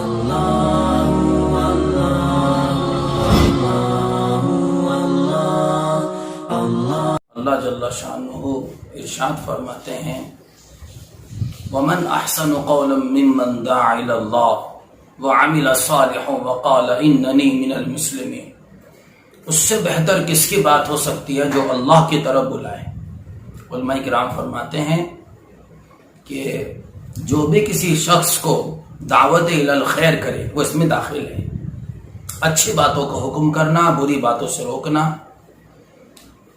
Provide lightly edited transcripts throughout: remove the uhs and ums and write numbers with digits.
اللہ جل شانہ ارشاد فرماتے ہیں وَمَنْ أَحْسَنُ قَوْلًا مِّمَّنْ دَعَا إِلَى اللَّهِ وَعَمِلَ صَالِحًا وَقَالَ إِنَّنِي مِنَ الْمُسْلِمِينَ، اس سے بہتر کس کی بات ہو سکتی ہے جو اللہ کی طرف بلائے۔ علماء کرام فرماتے ہیں کہ جو بھی کسی شخص کو دعوت الی الخیر کرے وہ اس میں داخل ہے۔ اچھی باتوں کو حکم کرنا، بری باتوں سے روکنا،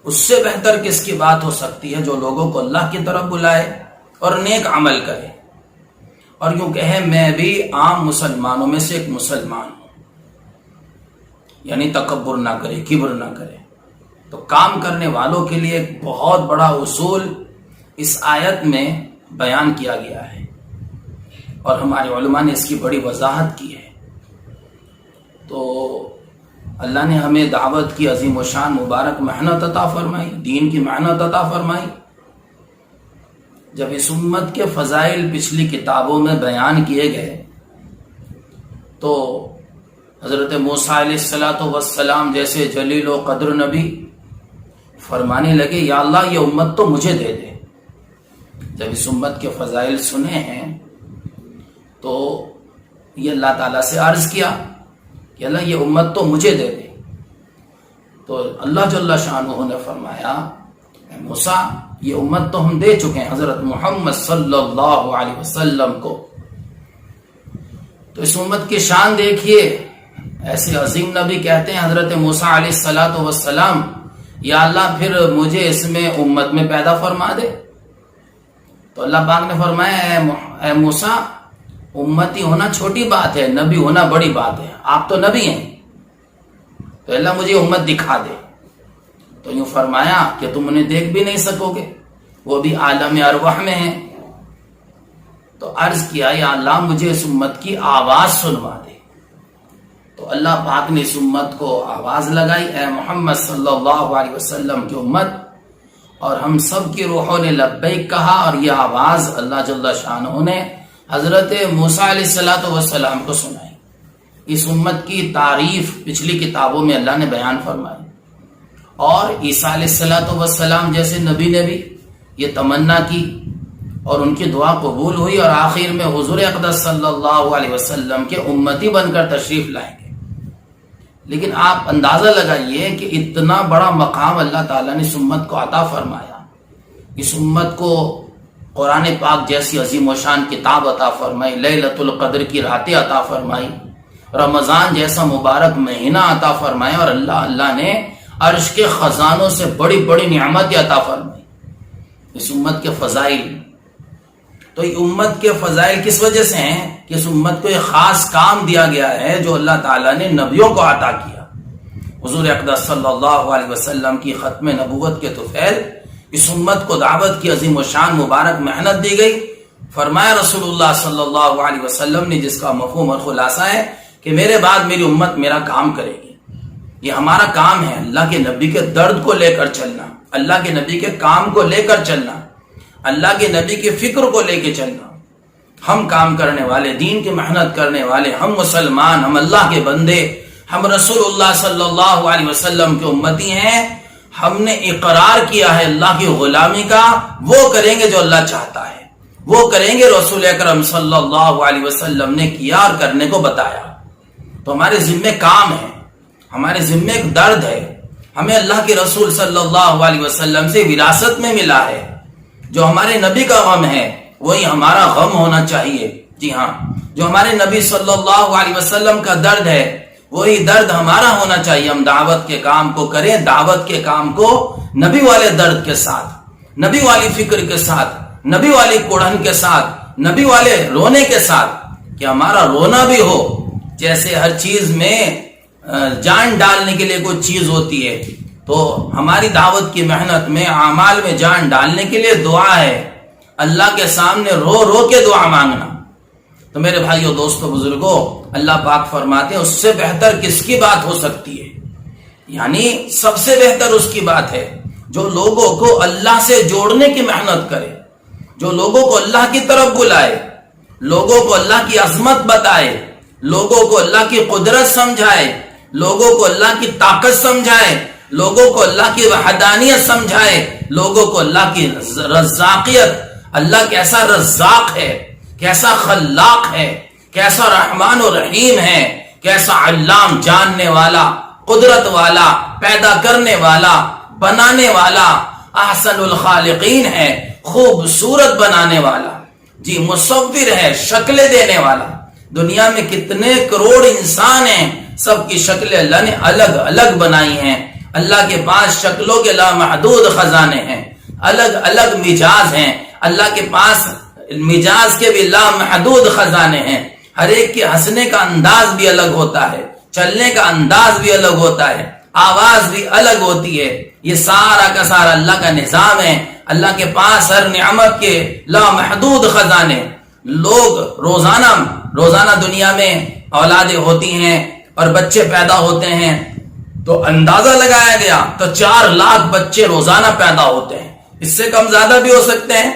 اس سے بہتر کس کی بات ہو سکتی ہے جو لوگوں کو اللہ کی طرف بلائے اور نیک عمل کرے، اور یوں کہے میں بھی عام مسلمانوں میں سے ایک مسلمان ہوں، یعنی تکبر نہ کرے، کبر نہ کرے۔ تو کام کرنے والوں کے لیے ایک بہت بڑا اصول اس آیت میں بیان کیا گیا ہے، اور ہمارے علماء نے اس کی بڑی وضاحت کی ہے۔ تو اللہ نے ہمیں دعوت کی عظیم و شان مبارک محنت عطا فرمائی، دین کی محنت عطا فرمائی۔ جب اس امت کے فضائل پچھلی کتابوں میں بیان کیے گئے تو حضرت موسیٰ علیہ السلام جیسے جلیل و قدر نبی فرمانے لگے یا اللہ یہ امت تو مجھے دے دے۔ جب اس امت کے فضائل سنے ہیں تو یہ اللہ تعالیٰ سے عرض کیا کہ اللہ یہ امت تو مجھے دے دے۔ تو اللہ جل شانہ نے فرمایا اے موسیٰ یہ امت تو ہم دے چکے ہیں حضرت محمد صلی اللہ علیہ وسلم کو۔ تو اس امت کی شان دیکھیے، ایسے عظیم نبی کہتے ہیں حضرت موسیٰ علیہ السلام یا اللہ پھر مجھے اس میں امت میں پیدا فرما دے۔ تو اللہ پاک نے فرمایا اے موسیٰ امتی ہونا چھوٹی بات ہے، نبی ہونا بڑی بات ہے، آپ تو نبی ہیں، تو اللہ مجھے امت دکھا دے۔ تو یوں فرمایا کہ تم انہیں دیکھ بھی نہیں سکو گے، وہ بھی عالم ارواح میں ہیں۔ تو عرض کیا یا اللہ مجھے اس امت کی آواز سنوا دے۔ تو اللہ پاک نے اس امت کو آواز لگائی، اے محمد صلی اللہ علیہ وسلم کی امت، اور ہم سب کی روحوں نے لبیک کہا، اور یہ آواز اللہ جل شانہ نے حضرت موسیٰ علیہ السلام کو سنائی۔ اس امت کی تعریف پچھلی کتابوں میں اللہ نے بیان فرمائی، اور عیسیٰ علیہ السلام جیسے نبی نے بھی یہ تمنا کی اور ان کی دعا قبول ہوئی، اور آخر میں حضور اقدس صلی اللہ علیہ وسلم کے امتی بن کر تشریف لائیں گے۔ لیکن آپ اندازہ لگائیے کہ اتنا بڑا مقام اللہ تعالیٰ نے اس امت کو عطا فرمایا، اس امت کو قرآن پاک جیسی عظیم و شان کتاب عطا فرمائی، لیلۃ القدر کی راتیں عطا فرمائی، رمضان جیسا مبارک مہینہ عطا فرمایا، اور اللہ نے عرش کے خزانوں سے بڑی بڑی نعمت عطا فرمائی۔ اس امت کے فضائل، تو یہ امت کے فضائل کس وجہ سے ہیں کہ اس امت کو ایک خاص کام دیا گیا ہے جو اللہ تعالیٰ نے نبیوں کو عطا کیا۔ حضور اقدس صلی اللہ علیہ وسلم کی ختم نبوت کے طفیل اس امت کو دعوت کی عظیم و شان مبارک محنت دی گئی۔ فرمایا رسول اللہ صلی اللہ علیہ وسلم نے، جس کا مفہوم اور خلاصہ ہے کہ میرے بعد میری امت میرا کام کرے گی، یہ ہمارا کام ہے، اللہ کے نبی کے درد کو لے کر چلنا، اللہ کے نبی کے کام کو لے کر چلنا، اللہ کے نبی کی فکر کو لے کے چلنا۔ ہم کام کرنے والے، دین کی محنت کرنے والے، ہم مسلمان، ہم اللہ کے بندے، ہم رسول اللہ صلی اللہ علیہ وسلم کے امتی ہیں۔ ہم نے اقرار کیا ہے اللہ کی غلامی کا، وہ کریں گے جو اللہ چاہتا ہے، وہ کریں گے رسول اکرم صلی اللہ علیہ وسلم نے کیا اور کرنے کو بتایا۔ تو ہمارے ذمے کام ہے، ہمارے ذمے ایک درد ہے، ہمیں اللہ کے رسول صلی اللہ علیہ وسلم سے وراثت میں ملا ہے۔ جو ہمارے نبی کا غم ہے وہی ہمارا غم ہونا چاہیے۔ جی ہاں، جو ہمارے نبی صلی اللہ علیہ وسلم کا درد ہے وہی درد ہمارا ہونا چاہیے۔ ہم دعوت کے کام کو کریں، دعوت کے کام کو نبی والے درد کے ساتھ، نبی والی فکر کے ساتھ، نبی والی کوڑھن کے ساتھ، نبی والے رونے کے ساتھ، کہ ہمارا رونا بھی ہو۔ جیسے ہر چیز میں جان ڈالنے کے لیے کوئی چیز ہوتی ہے، تو ہماری دعوت کی محنت میں، اعمال میں جان ڈالنے کے لیے دعا ہے، اللہ کے سامنے رو رو کے دعا مانگنا۔ تو میرے بھائیوں، دوستوں، بزرگوں، اللہ پاک فرماتے ہیں اس سے بہتر کس کی بات ہو سکتی ہے، یعنی سب سے بہتر اس کی بات ہے جو لوگوں کو اللہ سے جوڑنے کی محنت کرے، جو لوگوں کو اللہ کی طرف بلائے، لوگوں کو اللہ کی عظمت بتائے، لوگوں کو اللہ کی قدرت سمجھائے، لوگوں کو اللہ کی طاقت سمجھائے، لوگوں کو اللہ کی وحدانیت سمجھائے، لوگوں کو اللہ کی رزاقیت، اللہ کیسا رزاق ہے، کیسا خلاق ہے، کیسا رحمان و رحیم ہے، کیسا علام، جاننے والا، قدرت والا، پیدا کرنے والا، بنانے والا، احسن الخالقین ہے، خوبصورت بنانے والا، جی مصور ہے، شکلیں دینے والا۔ دنیا میں کتنے کروڑ انسان ہیں، سب کی شکلیں اللہ نے الگ الگ بنائی ہیں۔ اللہ کے پاس شکلوں کے لامحدود خزانے ہیں، الگ الگ مزاج ہیں، اللہ کے پاس مزاج کے بھی لامحدود خزانے ہیں۔ ہر ایک کے ہنسنے کا انداز بھی الگ ہوتا ہے، چلنے کا انداز بھی الگ ہوتا ہے، آواز بھی الگ ہوتی ہے۔ یہ سارا کا سارا اللہ کا نظام ہے۔ اللہ کے پاس ہر نعمت کے لامحدود خزانے۔ لوگ روزانہ دنیا میں اولادیں ہوتی ہیں اور بچے پیدا ہوتے ہیں، تو اندازہ لگایا گیا تو 4 لاکھ بچے روزانہ پیدا ہوتے ہیں، اس سے کم زیادہ بھی ہو سکتے ہیں۔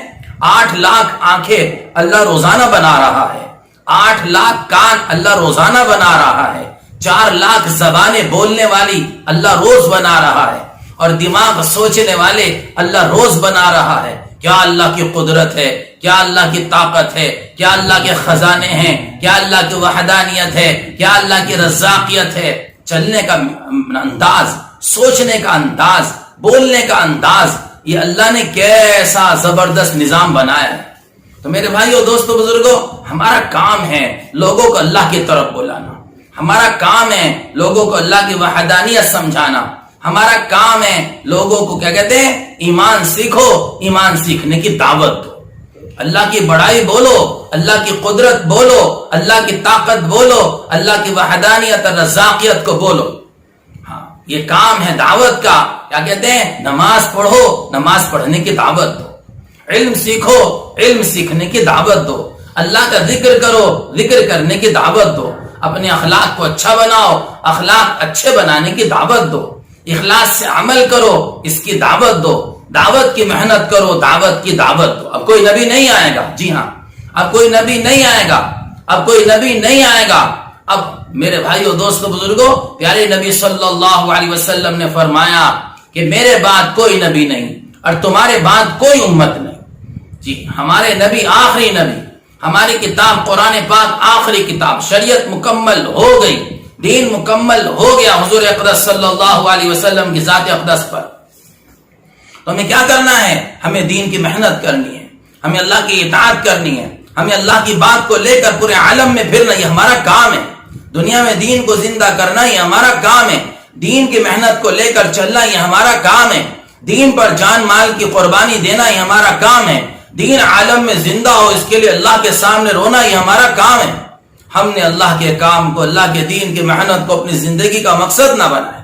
8 لاکھ آنکھیں اللہ روزانہ بنا رہا ہے، 8 لاکھ کان اللہ روزانہ بنا رہا ہے، 4 لاکھ زبانیں بولنے والی اللہ روز بنا رہا ہے، اور دماغ سوچنے والے اللہ روز بنا رہا ہے۔ کیا اللہ کی قدرت ہے، کیا اللہ کی طاقت ہے، کیا اللہ کے خزانے ہیں، کیا اللہ کی وحدانیت ہے، کیا اللہ کی رزاقیت ہے۔ چلنے کا انداز، سوچنے کا انداز، بولنے کا انداز، یہ اللہ نے کیسا زبردست نظام بنایا ہے۔ تو میرے بھائیو، دوستو، بزرگوں، ہمارا کام ہے لوگوں کو اللہ کی طرف بلانا، ہمارا کام ہے لوگوں کو اللہ کی وحدانیت سمجھانا، ہمارا کام ہے لوگوں کو کیا کہتے ہیں، ایمان سیکھو، ایمان سیکھنے کی دعوت دو، اللہ کی بڑائی بولو، اللہ کی قدرت بولو، اللہ کی طاقت بولو، اللہ کی وحدانیت اور رزاقیت کو بولو۔ ہاں، یہ کام ہے دعوت کا۔ کیا کہتے ہیں، نماز پڑھو، نماز پڑھنے کی دعوت دو، علم سیکھو، علم سیکھنے کی دعوت دو، اللہ کا ذکر کرو، ذکر کرنے کی دعوت دو، اپنے اخلاق کو اچھا بناؤ، اخلاق اچھے بنانے کی دعوت دو، اخلاص سے عمل کرو، اس کی دعوت دو، دعوت کی محنت کرو، دعوت کی دعوت دو۔ اب کوئی نبی نہیں آئے گا، جی ہاں، اب کوئی نبی نہیں آئے گا، اب کوئی نبی نہیں آئے گا۔ اب میرے بھائیو، دوستو، بزرگوں، پیارے نبی صلی اللہ علیہ وسلم نے فرمایا کہ میرے بعد کوئی نبی نہیں اور تمہارے بعد کوئی امت نہیں۔ جی، ہمارے نبی آخری نبی، ہماری کتاب قرآن پاک آخری کتاب، شریعت مکمل ہو گئی، دین مکمل ہو گیا حضور اقدس صلی اللہ علیہ وسلم کی ذات اقدس پر۔ تو ہمیں کیا کرنا ہے؟ ہمیں دین کی محنت کرنی ہے، ہمیں اللہ کی اطاعت کرنی ہے، ہمیں اللہ کی بات کو لے کر پورے عالم میں پھرنا، یہ ہمارا کام ہے۔ دنیا میں دین کو زندہ کرنا یہ ہمارا کام ہے، دین کی محنت کو لے کر چلنا یہ ہمارا کام ہے، دین پر جان مال کی قربانی دینا یہ ہمارا کام ہے، دین عالم میں زندہ ہو اس کے لیے اللہ کے سامنے رونا یہ ہمارا کام ہے۔ ہم نے اللہ کے کام کو، اللہ کے دین کی محنت کو اپنی زندگی کا مقصد نہ بنایا،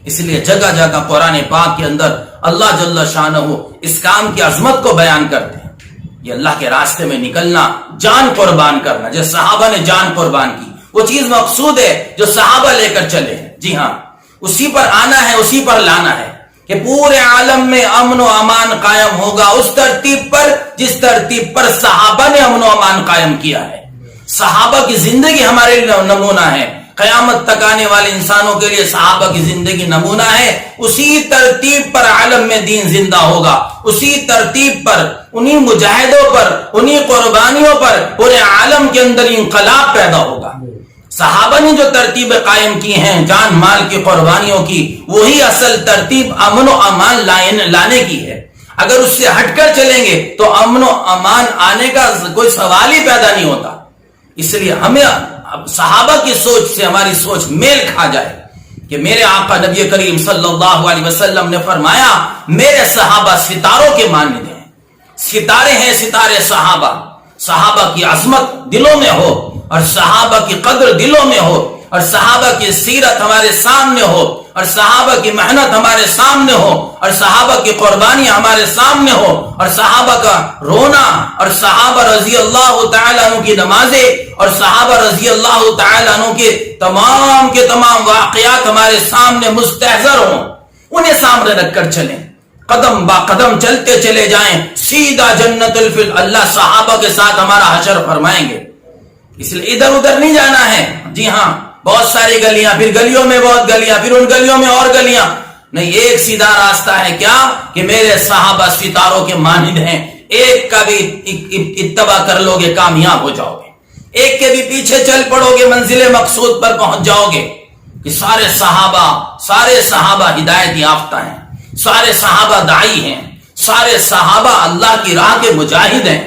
اس لیے جگہ جگہ قرآن پاک کے اندر اللہ جل شانہ اس کام کی عظمت کو بیان کرتے ہیں۔ یہ اللہ کے راستے میں نکلنا، جان قربان کرنا، جو صحابہ نے جان قربان کی، وہ چیز مقصود ہے جو صحابہ لے کر چلے ہیں۔ جی ہاں، اسی پر آنا ہے، اسی پر لانا ہے کہ پورے عالم میں امن و امان قائم ہوگا اس ترتیب پر جس ترتیب پر صحابہ نے امن و امان قائم کیا ہے۔ صحابہ کی زندگی ہمارے لیے نمونہ ہے، قیامت تک آنے والے انسانوں کے لیے صحابہ کی زندگی نمونہ ہے۔ اسی ترتیب پر عالم میں دین زندہ ہوگا، اسی ترتیب پر، انہی مجاہدوں پر، انہی قربانیوں پر پورے عالم کے اندر انقلاب پیدا ہوگا۔ صحابہ نے جو ترتیب قائم کی ہیں جان مال کی قربانیوں کی، وہی اصل ترتیب امن و امان لانے کی ہے۔ اگر اس سے ہٹ کر چلیں گے تو امن و امان آنے کا کوئی سوال ہی پیدا نہیں ہوتا۔ اس لیے ہمیں صحابہ کی سوچ سے ہماری سوچ میل کھا جائے کہ میرے آقا نبی کریم صلی اللہ علیہ وسلم نے فرمایا میرے صحابہ ستاروں کے مانند ہیں، ستارے ہیں، ستارے صحابہ۔ صحابہ کی عظمت دلوں میں ہو اور صحابہ کی قدر دلوں میں ہو اور صحابہ کی سیرت ہمارے سامنے ہو اور صحابہ کی محنت ہمارے سامنے ہو اور صحابہ کی قربانی ہمارے سامنے ہو اور صحابہ کا رونا اور صحابہ رضی اللہ تعالیٰ عنہ کی نمازیں اور صحابہ رضی اللہ تعالیٰ عنہ کے تمام واقعات ہمارے سامنے مستحضر ہوں، انہیں سامنے رکھ کر چلیں، قدم با قدم چلتے چلے جائیں، سیدھا جنت الفل اللہ صحابہ کے ساتھ ہمارا حشر فرمائیں گے۔ اس لیے ادھر ادھر نہیں جانا ہے، جی ہاں بہت ساری گلیاں، پھر گلیوں میں بہت گلیاں، پھر ان گلیوں میں اور گلیاں، نہیں ایک سیدھا راستہ ہے کیا کہ میرے صحابہ ستاروں کے مانند ہیں، ایک کا بھی اتباع کر لو گے کامیاب ہو جاؤ گے، ایک کے بھی پیچھے چل پڑو گے منزل مقصود پر پہنچ جاؤ گے۔ کہ سارے صحابہ ہدایت یافتہ ہیں، سارے صحابہ داعی ہیں، سارے صحابہ اللہ کی راہ کے مجاہد ہیں۔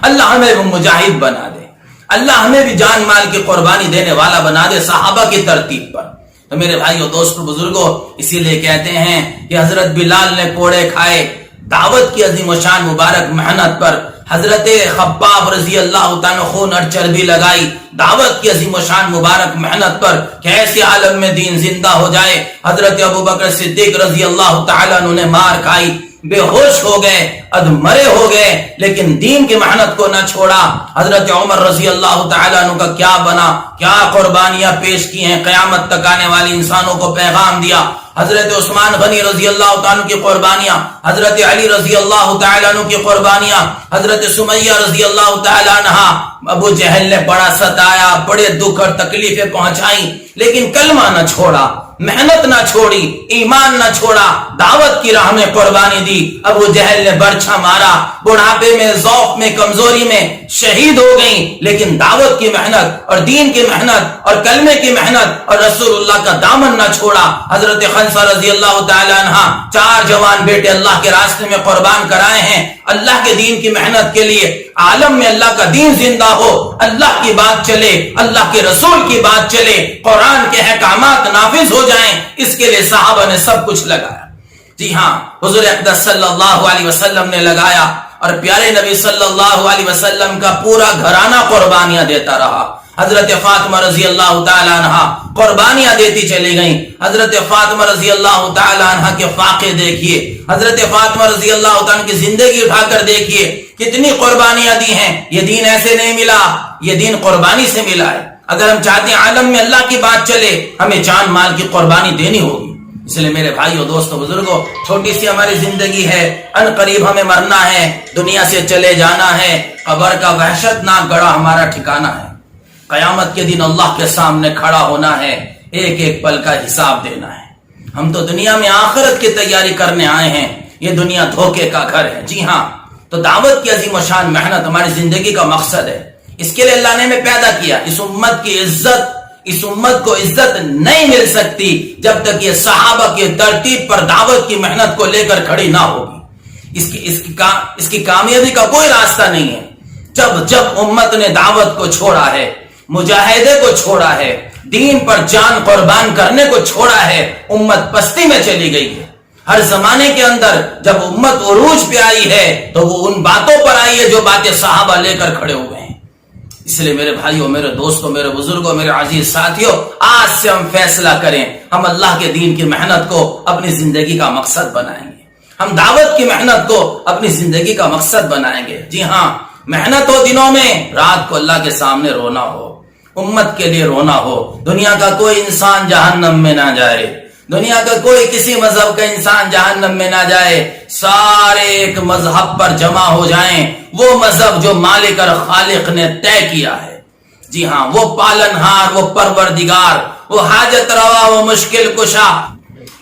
اللہ ہمیں مجاہد بنا دے، اللہ ہمیں بھی جان مال کی قربانی دینے والا بنا دے صحابہ کی ترتیب پر۔ تو میرے بھائیو دوستو بزرگوں، اسی لیے کہتے ہیں کہ حضرت بلال نے کوڑے کھائے دعوت کی عظیم و شان مبارک محنت پر، حضرت خباب رضی اللہ تعالیٰ خون اور چربی لگائی دعوت کی عظیم و شان مبارک محنت پر کہ ایسے عالم میں دین زندہ ہو جائے۔ حضرت ابوبکر صدیق رضی اللہ تعالیٰ عنہ نے مار کھائی، بے ہوش ہو گئے، ادمرے ہو گئے، لیکن دین کی محنت کو نہ چھوڑا۔ حضرت عمر رضی اللہ تعالیٰ عنہ کا کیا بنا، کیا قربانیاں پیش کی ہیں، قیامت تک آنے والی انسانوں کو پیغام دیا۔ حضرت عثمان غنی رضی اللہ تعالیٰ عنہ کی قربانیاں، حضرت علی رضی اللہ تعالیٰ عنہ کی قربانیاں، حضرت سمیہ رضی اللہ تعالیٰ عنہ ابو جہل نے بڑا ستایا، بڑے دکھ اور تکلیفیں پہنچائیں، لیکن کلمہ نہ چھوڑا، محنت نہ چھوڑی، ایمان نہ چھوڑا، دعوت کی راہ میں قربانی دی۔ ابو جہل نے برچھا مارا، بڑھاپے میں، ذوق میں، کمزوری میں شہید ہو گئیں، لیکن دعوت کی محنت اور دین کی محنت اور کلمے کی محنت اور رسول اللہ کا دامن نہ چھوڑا۔ حضرت خنسہ رضی اللہ تعالیٰ عنہ 4 جوان بیٹے اللہ کے راستے میں قربان کرائے ہیں، اللہ کے دین کی محنت کے لیے، عالم میں اللہ کا دین زندہ ہو، اللہ کی بات چلے، اللہ کے رسول کی بات چلے، قرآن کے احکامات نافذ ہو جائیں، اس کے لیے صحابہ نے سب کچھ لگایا۔ جی ہاں حضور اقدس صلی اللہ علیہ وسلم نے لگایا، اور پیارے نبی صلی اللہ علیہ وسلم کا پورا گھرانہ قربانیاں دیتا رہا۔ حضرت فاطمہ رضی اللہ تعالیٰ عنہ قربانیاں دیتی چلی گئیں۔ حضرت فاطمہ رضی اللہ تعالیٰ عنہ کے فاقے دیکھیے، حضرت فاطمہ رضی اللہ تعالیٰ عنہ کی زندگی اٹھا کر دیکھیے، کتنی قربانیاں دی ہیں۔ یہ دین ایسے نہیں ملا، یہ دین قربانی سے ملا ہے۔ اگر ہم چاہتے ہیں عالم میں اللہ کی بات چلے، ہمیں جان مال کی قربانی دینی ہوگی۔ اس لیے میرے بھائیو دوستو بزرگوں، چھوٹی سی ہماری زندگی ہے، ان قریب ہمیں مرنا ہے، دنیا سے چلے جانا ہے، قبر کا وحشتناک گڑھا ہمارا ٹھکانہ ہے، قیامت کے دن اللہ کے سامنے کھڑا ہونا ہے، ایک ایک پل کا حساب دینا ہے۔ ہم تو دنیا میں آخرت کی تیاری کرنے آئے ہیں، یہ دنیا دھوکے کا گھر ہے۔ جی ہاں، تو دعوت کی عظیم و شان محنت ہماری زندگی کا مقصد ہے۔ اس کے لیے اللہ نے ہمیں پیدا کیا۔ اس امت کی عزت، اس امت کو عزت نہیں مل سکتی جب تک یہ صحابہ کی ترتیب پر دعوت کی محنت کو لے کر کھڑی نہ ہوگی۔ اس کی کامیابی کا کوئی راستہ نہیں ہے۔ جب امت نے دعوت کو چھوڑا ہے، مجاہدے کو چھوڑا ہے، دین پر جان قربان کرنے کو چھوڑا ہے، امت پستی میں چلی گئی ہے۔ ہر زمانے کے اندر جب امت عروج پہ آئی ہے تو وہ ان باتوں پر آئی ہے جو باتیں صحابہ لے کر کھڑے ہوئے ہیں۔ اس لیے میرے بھائیوں، میرے دوستوں، میرے بزرگوں، میرے عزیز ساتھیوں، آج سے ہم فیصلہ کریں، ہم اللہ کے دین کی محنت کو اپنی زندگی کا مقصد بنائیں گے، ہم دعوت کی محنت کو اپنی زندگی کا مقصد بنائیں گے۔ جی ہاں، محنت ہو دنوں میں، رات کو اللہ کے سامنے رونا ہو، امت کے لیے رونا ہو، دنیا کا کوئی انسان جہنم میں نہ جائے، دنیا کا کوئی کسی مذہب کا انسان جہنم میں نہ جائے، سارے ایک مذہب پر جمع ہو جائیں، وہ مذہب جو مالک اور خالق نے طے کیا ہے۔ جی ہاں، وہ پالنہار، وہ پروردگار، وہ حاجت روا، وہ مشکل کشا۔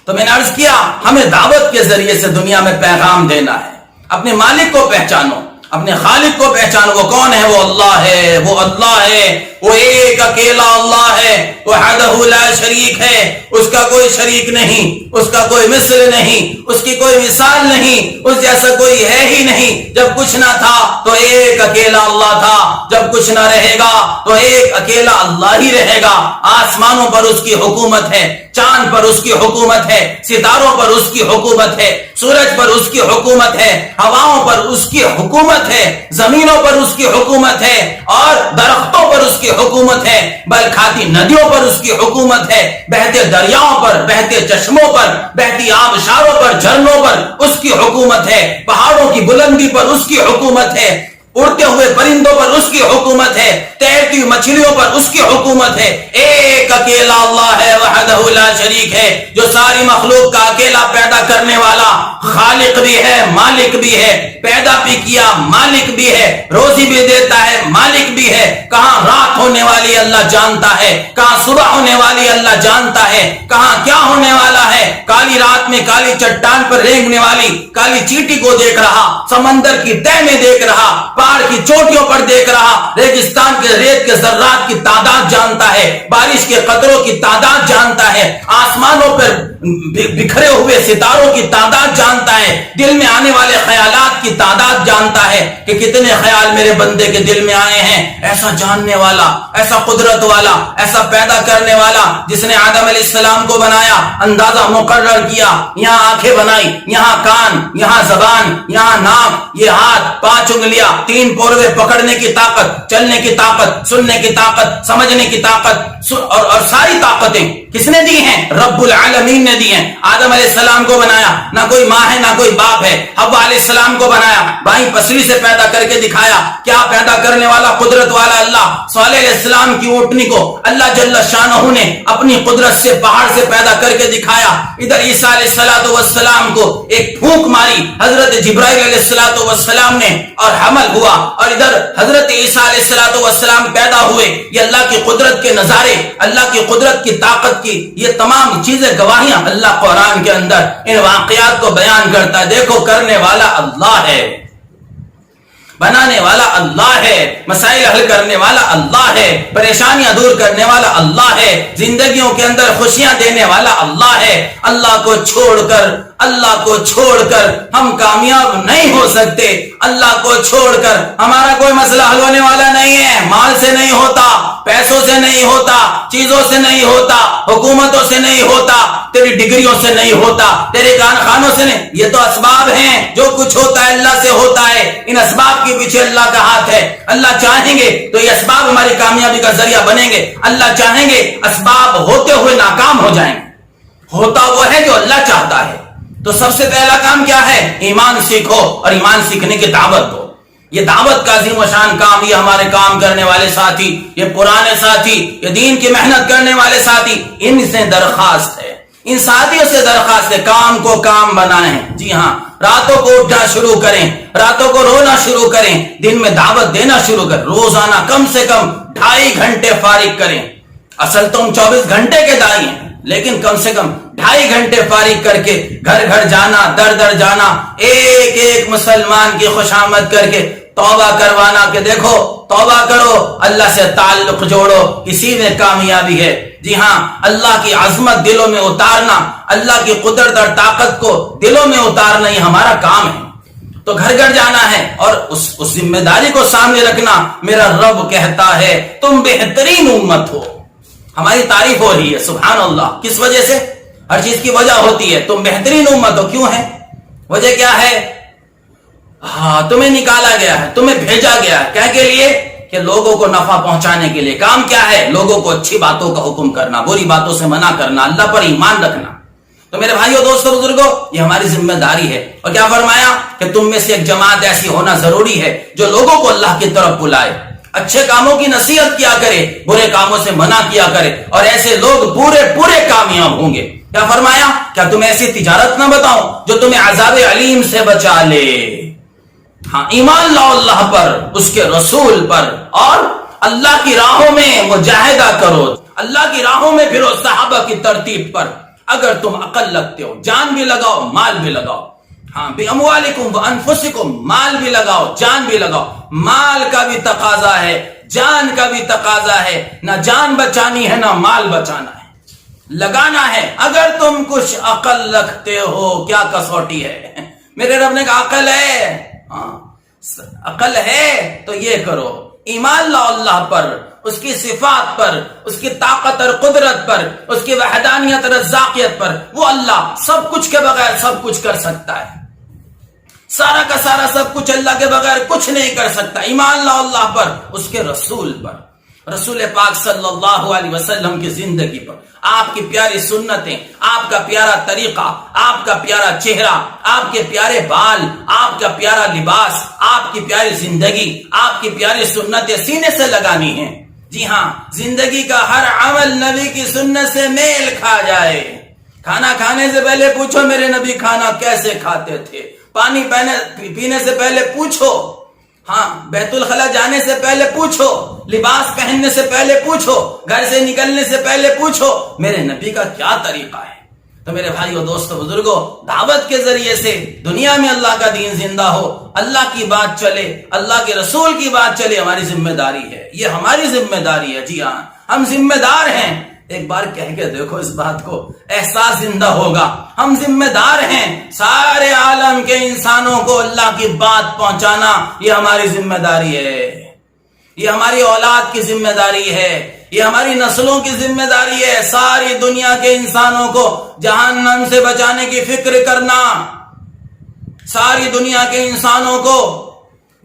تو میں نے عرض کیا، ہمیں دعوت کے ذریعے سے دنیا میں پیغام دینا ہے۔ اپنے مالک کو پہچانو، اپنے خالق کو پہچانو، وہ کون ہے؟ وہ اللہ ہے، وہ اللہ ہے، وہ ایک اکیلا اللہ ہے، وحدہ لا شریک ہے، اس کا کوئی شریک نہیں، اس کا کوئی مثل نہیں، اس کی کوئی مثال نہیں، اس جیسا کوئی ہے ہی نہیں۔ جب کچھ نہ تھا تو ایک اکیلا اللہ تھا، جب کچھ نہ رہے گا تو ایک اکیلا اللہ ہی رہے گا۔ آسمانوں پر اس کی حکومت ہے، چاند پر اس کی حکومت ہے، ستاروں پر اس کی حکومت ہے، سورج پر اس کی حکومت ہے، ہواؤں پر اس کی حکومت ہے، زمینوں پر اس کی حکومت ہے، اور درختوں پر اس کی حکومت ہے، بلکھاتی ندیوں پر اس کی حکومت ہے، بہتے دریاؤں پر، بہتے چشموں پر، بہتی آبشاروں پر، جھرنوں پر اس کی حکومت ہے، پہاڑوں کی بلندی پر اس کی حکومت ہے، اڑتے ہوئے پرندوں پر اس کی حکومت ہے، تیرتی ہوئی مچھلیوں پر اس کی حکومت ہے. ایک اکیلا اللہ ہے، وحدہ لا شریک ہے، جو ساری مخلوق کا اکیلا پیدا کرنے والا خالق بھی ہے، مالک بھی ہے، پیدا بھی کیا، مالک بھی ہے، روزی بھی دیتا ہے، مالک بھی ہے. کہاں رات ہونے والی اللہ جانتا ہے، کہاں صبح ہونے والی اللہ جانتا ہے، کہاں کیا ہونے والا ہے. کالی رات میں کالی چٹان پر رینگنے والی کالی چیٹی کو دیکھ رہا، سمندر کی تہ میں دیکھ رہا، پہاڑ کی چوٹیوں پر دیکھ رہا، ریگستان کے ریت کے ذرات کی تعداد جانتا ہے، بارش کے قطروں کی تعداد جانتا ہے، آسمانوں پر بکھرے ہوئے ستاروں کی تعداد جانتا ہے، دل میں آنے والے خیالات کی تعداد جانتا ہے کہ کتنے خیال میرے بندے کے دل میں آئے ہیں. ایسا جاننے والا، ایسا قدرت والا، ایسا پیدا کرنے والا، جس نے آدم علیہ السلام کو بنایا، اندازہ مقرر کیا، یہاں آنکھیں بنائی، یہاں کان، یہاں زبان، یہاں ناک، یہ ہاتھ، 5 انگلیاں، 3 پوروے پکڑنے کی طاقت، چلنے کی طاقت، سننے کی طاقت، سمجھنے کی طاقت، اور ساری طاقتیں کس نے دی ہیں؟ رب العالمین نے دی ہیں. آدم علیہ السلام کو بنایا، نہ کوئی ماں ہے نہ کوئی باپ ہے. حوا علیہ السلام کو بنایا، بائیں پسلی سے پیدا کر کے دکھایا. کیا پیدا کرنے والا قدرت والا اللہ. صالح علیہ السلام کی اونٹنی کو اللہ جل شانہ نے اپنی قدرت سے پہاڑ سے پیدا کر کے دکھایا. ادھر عیسیٰ علیہ السلام کو ایک پھونک ماری حضرت جبرائیل علیہ السلام نے اور حمل ہوا، اور ادھر حضرت عیسیٰ علیہ السلام پیدا ہوئے. یہ اللہ کی قدرت کے نظارے، اللہ کی قدرت کی طاقت کی یہ تمام چیزیں گواہیاں اللہ قرآن کے اندر ان واقعات کو بیان کرتا ہے. دیکھو کرنے والا اللہ ہے، بنانے والا اللہ ہے، مسائل حل کرنے والا اللہ ہے، پریشانیاں دور کرنے والا اللہ ہے، زندگیوں کے اندر خوشیاں دینے والا اللہ ہے. اللہ کو چھوڑ کر ہم کامیاب نہیں ہو سکتے. اللہ کو چھوڑ کر ہمارا کوئی مسئلہ حل ہونے والا نہیں ہے. مال سے نہیں ہوتا، پیسوں سے نہیں ہوتا، چیزوں سے نہیں ہوتا، حکومتوں سے نہیں ہوتا، تیری ڈگریوں سے نہیں ہوتا، تیرے کارخانوں سے نہیں. یہ تو اسباب ہیں، جو کچھ ہوتا ہے اللہ سے ہوتا ہے. ان اسباب کے پیچھے اللہ کا ہاتھ ہے. اللہ چاہیں گے تو یہ اسباب ہماری کامیابی کا ذریعہ بنیں گے. اللہ چاہیں گے اسباب ہوتے ہوئے ناکام ہو جائیں گے. ہوتا وہ ہے جو اللہ چاہتا ہے. تو سب سے پہلا کام کیا ہے؟ ایمان سیکھو اور ایمان سیکھنے کی دعوت دو. یہ دعوت کا عظیم و شان کام، یہ ہمارے کام کرنے والے ساتھی، یہ پرانے ساتھی، یہ دین کی محنت کرنے والے ساتھی، ان سے درخواست ہے، ان ساتھیوں سے درخواست ہے، کام کو کام بنائیں. جی ہاں، راتوں کو اٹھنا شروع کریں، راتوں کو رونا شروع کریں، دن میں دعوت دینا شروع کریں. روزانہ کم سے کم 2.5 گھنٹے فارغ کریں. اصل تو ہم 24 گھنٹے کے دائی ہیں، لیکن کم سے کم 2.5 گھنٹے فارغ کر کے گھر گھر جانا، در در جانا، ایک ایک مسلمان کی خوشامد کر کے توبہ کروانا کہ دیکھو توبہ کرو، اللہ سے تعلق جوڑو، اسی میں کامیابی ہے. جی ہاں، اللہ کی عظمت دلوں میں اتارنا، اللہ کی قدرت اور طاقت کو دلوں میں اتارنا یہ ہمارا کام ہے. تو گھر گھر جانا ہے اور اس ذمہ داری کو سامنے رکھنا. میرا رب کہتا ہے تم بہترین امت ہو. ہماری تعریف ہو رہی ہے، سبحان اللہ. کس وجہ سے؟ ہر چیز کی وجہ ہوتی ہے. تم بہترین امت ہو. کیوں ہے؟ وجہ کیا ہے؟ ہاں، تمہیں نکالا گیا ہے، تمہیں بھیجا گیا ہے کیا کے لیے؟ کہ لوگوں کو نفع پہنچانے کے لیے. کام کیا ہے؟ لوگوں کو اچھی باتوں کا حکم کرنا، بری باتوں سے منع کرنا، اللہ پر ایمان رکھنا. تو میرے بھائیوں، دوستوں، بزرگوں، یہ ہماری ذمہ داری ہے. اور کیا فرمایا کہ تم میں سے ایک جماعت ایسی ہونا ضروری ہے جو لوگوں کو اللہ کی طرف بلائے، اچھے کاموں کی نصیحت کیا کرے، برے کاموں سے منع کیا کرے، اور ایسے لوگ پورے کامیاب ہوں گے. کیا فرمایا؟ کیا تمہیں ایسی تجارت نہ بتاؤں جو تمہیں عذاب علیم سے بچا لے. ہاں، ایمان لاؤ اللہ پر، اس کے رسول پر، اور اللہ کی راہوں میں مجاہدہ کرو، اللہ کی راہوں میں پھرو صحابہ کی ترتیب پر. اگر تم عقل رکھتے ہو، جان بھی لگاؤ، مال بھی لگاؤ. ہاں، بِأَمْوَالِكُمْ وَأَنفُسِكُمْ، مال بھی لگاؤ، جان بھی لگاؤ. مال کا بھی تقاضا ہے، جان کا بھی تقاضا ہے. نہ جان بچانی ہے نہ مال بچانا ہے، لگانا ہے. اگر تم کچھ عقل رکھتے ہو. کیا کسوٹی ہے؟ میرے رب نے کہا عقل ہے. ہاں، عقل ہے تو یہ کرو. ایمان لاؤ اللہ پر، اس کی صفات پر، اس کی طاقت اور قدرت پر، اس کی وحدانیت اور رزاقیت پر. وہ اللہ سب کچھ کے بغیر سب کچھ کر سکتا ہے. سارا کا سارا سب کچھ اللہ کے بغیر کچھ نہیں کر سکتا. ایمان لاؤ اللہ پر، اس کے رسول پر. رسول پاک صلی اللہ علیہ وسلم کی زندگی پر، آپ کی پیاری سنتیں، آپ کا پیارا طریقہ، آپ کا پیارا چہرہ، آپ کے پیارے بال، آپ کا پیارا لباس، آپ کی پیاری زندگی، آپ کی پیاری سنتیں سینے سے لگانی ہیں۔ جی ہاں، زندگی کا ہر عمل نبی کی سنت سے میل کھا جائے۔ کھانا کھانے سے پہلے پوچھو میرے نبی کھانا کیسے کھاتے تھے، پانی پینے سے پہلے پوچھو، ہاں بیت الخلا جانے سے پہلے پوچھو، لباس پہننے سے پہلے پوچھو، گھر سے نکلنے سے پہلے پوچھو میرے نبی کا کیا طریقہ ہے۔ تو میرے بھائیو، دوستو، بزرگوں، دعوت کے ذریعے سے دنیا میں اللہ کا دین زندہ ہو، اللہ کی بات چلے، اللہ کے رسول کی بات چلے، ہماری ذمہ داری ہے، یہ ہماری ذمہ داری ہے۔ جی ہاں، ہم ذمہ دار ہیں۔ ایک بار کہہ کے دیکھو اس بات کو، احساس زندہ ہوگا۔ ہم ذمہ دار ہیں، سارے عالم کے انسانوں کو اللہ کی بات پہنچانا یہ ہماری ذمہ داری ہے، یہ ہماری اولاد کی ذمہ داری ہے، یہ ہماری نسلوں کی ذمہ داری ہے۔ ساری دنیا کے انسانوں کو جہنم سے بچانے کی فکر کرنا، ساری دنیا کے انسانوں کو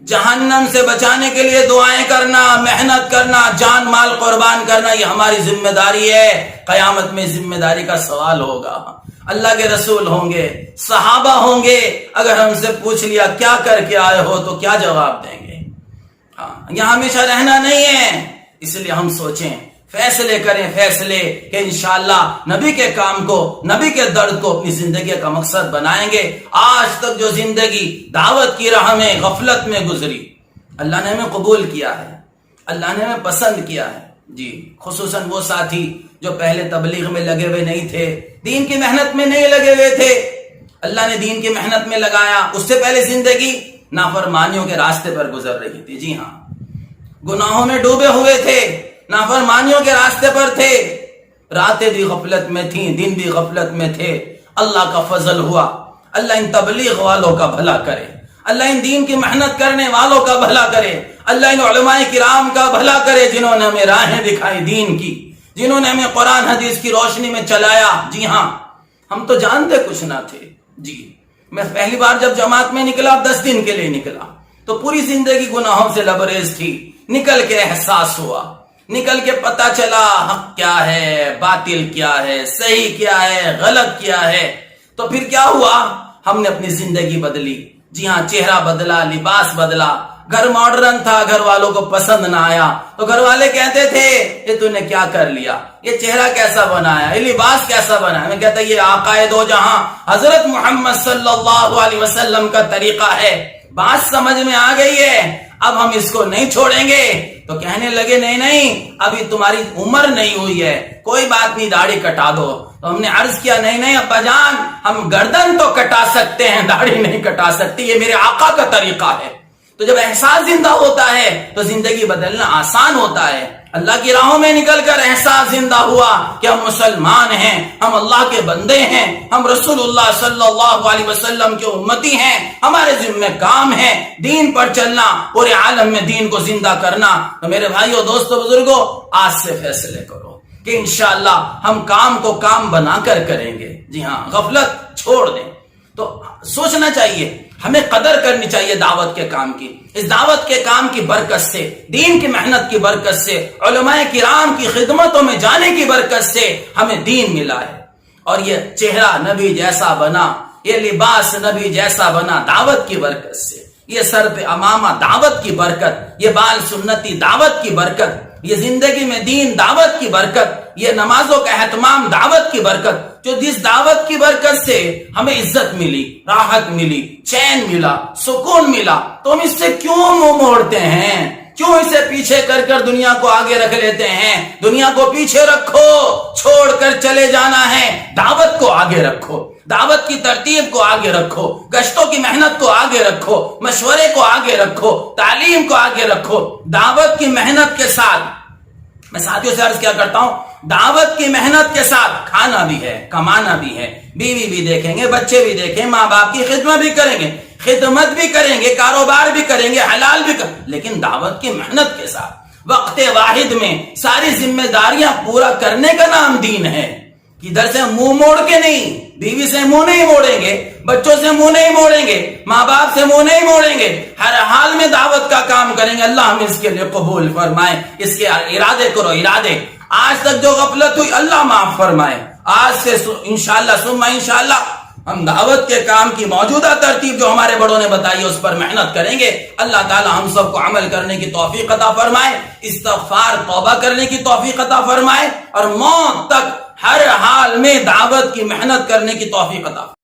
جہنم سے بچانے کے لیے دعائیں کرنا، محنت کرنا، جان مال قربان کرنا، یہ ہماری ذمہ داری ہے۔ قیامت میں ذمہ داری کا سوال ہوگا، اللہ کے رسول ہوں گے، صحابہ ہوں گے، اگر ہم سے پوچھ لیا کیا کر کے آئے ہو تو کیا جواب دیں گے؟ ہاں، یہاں ہمیشہ رہنا نہیں ہے، اس لیے ہم سوچیں، فیصلے کریں، فیصلے کہ انشاءاللہ نبی کے کام کو، نبی کے درد کو اپنی زندگی کا مقصد بنائیں گے۔ آج تک جو زندگی دعوت کی راہ میں غفلت میں گزری، اللہ نے ہمیں قبول کیا ہے، اللہ نے ہمیں پسند کیا ہے۔ جی، خصوصاً وہ ساتھی جو پہلے تبلیغ میں لگے ہوئے نہیں تھے، دین کی محنت میں نہیں لگے ہوئے تھے، اللہ نے دین کی محنت میں لگایا۔ اس سے پہلے زندگی نافرمانیوں کے راستے پر گزر رہی تھی، جی ہاں، گناہوں میں ڈوبے ہوئے تھے، نافرمانیوں کے راستے پر تھے، راتیں بھی غفلت میں تھیں، دن بھی غفلت میں تھے۔ اللہ کا فضل ہوا، اللہ ان تبلیغ والوں کا بھلا کرے، اللہ ان دین کی محنت کرنے والوں کا بھلا کرے، اللہ ان علماء کرام کا بھلا کرے جنہوں نے ہمیں راہیں دکھائی دین کی، جنہوں نے ہمیں قرآن حدیث کی روشنی میں چلایا۔ جی ہاں، ہم تو جانتے کچھ نہ تھے۔ جی، میں پہلی بار جب جماعت میں نکلا 10 دن کے لیے نکلا تو پوری زندگی گناہوں سے لبریز تھی، نکل کے احساس ہوا، نکل کے پتا چلا حق کیا ہے، باطل کیا ہے، صحیح کیا ہے، غلط کیا ہے۔ تو پھر کیا ہوا؟ ہم نے اپنی زندگی بدلی۔ جی ہاں، چہرہ بدلا، لباس بدلا، گھر ماڈرن تھا، گھر والوں کو پسند نہ آیا تو گھر والے کہتے تھے یہ تو نے کیا کر لیا، یہ چہرہ کیسا بنایا، یہ لباس کیسا بنایا۔ میں کہتا یہ آقا دو جہاں حضرت محمد صلی اللہ علیہ وسلم کا طریقہ ہے، بات سمجھ میں آ گئی ہے، اب ہم اس کو نہیں چھوڑیں گے۔ تو کہنے لگے نہیں، ابھی تمہاری عمر نہیں ہوئی ہے، کوئی بات نہیں، داڑھی کٹا دو۔ تو ہم نے عرض کیا نہیں ابا جان، ہم گردن تو کٹا سکتے ہیں، داڑھی نہیں کٹا سکتے، یہ میرے آقا کا طریقہ ہے۔ تو جب احساس زندہ ہوتا ہے تو زندگی بدلنا آسان ہوتا ہے۔ اللہ کی راہوں میں نکل کر احساس زندہ ہوا کہ ہم مسلمان ہیں، ہم اللہ کے بندے ہیں، ہم رسول اللہ صلی اللہ علیہ وسلم کے امتی ہیں، ہمارے ذمہ کام ہے دین پر چلنا، پورے عالم میں دین کو زندہ کرنا۔ تو میرے بھائیو، دوستو، بزرگوں، آج سے فیصلے کرو کہ انشاءاللہ ہم کام کو کام بنا کر کریں گے۔ جی ہاں، غفلت چھوڑ دیں۔ تو سوچنا چاہیے، ہمیں قدر کرنی چاہیے دعوت کے کام کی۔ اس دعوت کے کام کی برکت سے، دین کی محنت کی برکت سے، علماء کرام کی خدمتوں میں جانے کی برکت سے ہمیں دین ملا ہے، اور یہ چہرہ نبی جیسا بنا، یہ لباس نبی جیسا بنا دعوت کی برکت سے، یہ سر پہ امامہ دعوت کی برکت، یہ بال سنتی دعوت کی برکت، یہ زندگی میں دین دعوت کی برکت، یہ نمازوں کا اہتمام دعوت کی برکت، جو جس دعوت کی برکت سے ہمیں عزت ملی، راحت ملی، چین ملا، سکون ملا، تو ہم اس سے کیوں منہ موڑتے ہیں؟ کیوں اسے پیچھے کر کر دنیا کو آگے رکھ لیتے ہیں؟ دنیا کو پیچھے رکھو، چھوڑ کر چلے جانا ہے، دعوت کو آگے رکھو، دعوت کی ترتیب کو آگے رکھو، گشتوں کی محنت کو آگے رکھو، مشورے کو آگے رکھو، تعلیم کو آگے رکھو۔ دعوت کی محنت کے ساتھ، میں ساتھیوں سے عرض کیا کرتا ہوں، دعوت کی محنت کے ساتھ کھانا بھی ہے، کمانا بھی ہے، بیوی بھی دیکھیں گے، بچے بھی دیکھیں، ماں باپ کی خدمت بھی کریں گے، خدمت بھی کریں گے، کاروبار بھی کریں گے، حلال بھی کریں گے، لیکن دعوت کی محنت کے ساتھ وقت واحد میں ساری ذمہ داریاں پورا کرنے کا نام دین ہے۔ کدھر سے منہ موڑ کے نہیں، بیوی سے منہ نہیں موڑیں گے، بچوں سے منہ نہیں موڑیں گے، ماں باپ سے منہ نہیں موڑیں گے، ہر حال میں دعوت کا کام کریں گے۔ اللہ ہم اس کے لیے قبول فرمائے، اس کے ارادے کرو، ارادے۔ آج تک جو غفلت ہوئی اللہ معاف فرمائے، آج سے انشاءاللہ ثم انشاءاللہ ہم دعوت کے کام کی موجودہ ترتیب جو ہمارے بڑوں نے بتائی اس پر محنت کریں گے۔ اللہ تعالی ہم سب کو عمل کرنے کی توفیق عطا فرمائے، استغفار توبہ کرنے کی توفیق عطا فرمائے، اور موت تک ہر حال میں دعوت کی محنت کرنے کی توفیق عطا فرمائے۔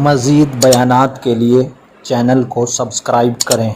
مزید بیانات کے لیے چینل کو سبسکرائب کریں۔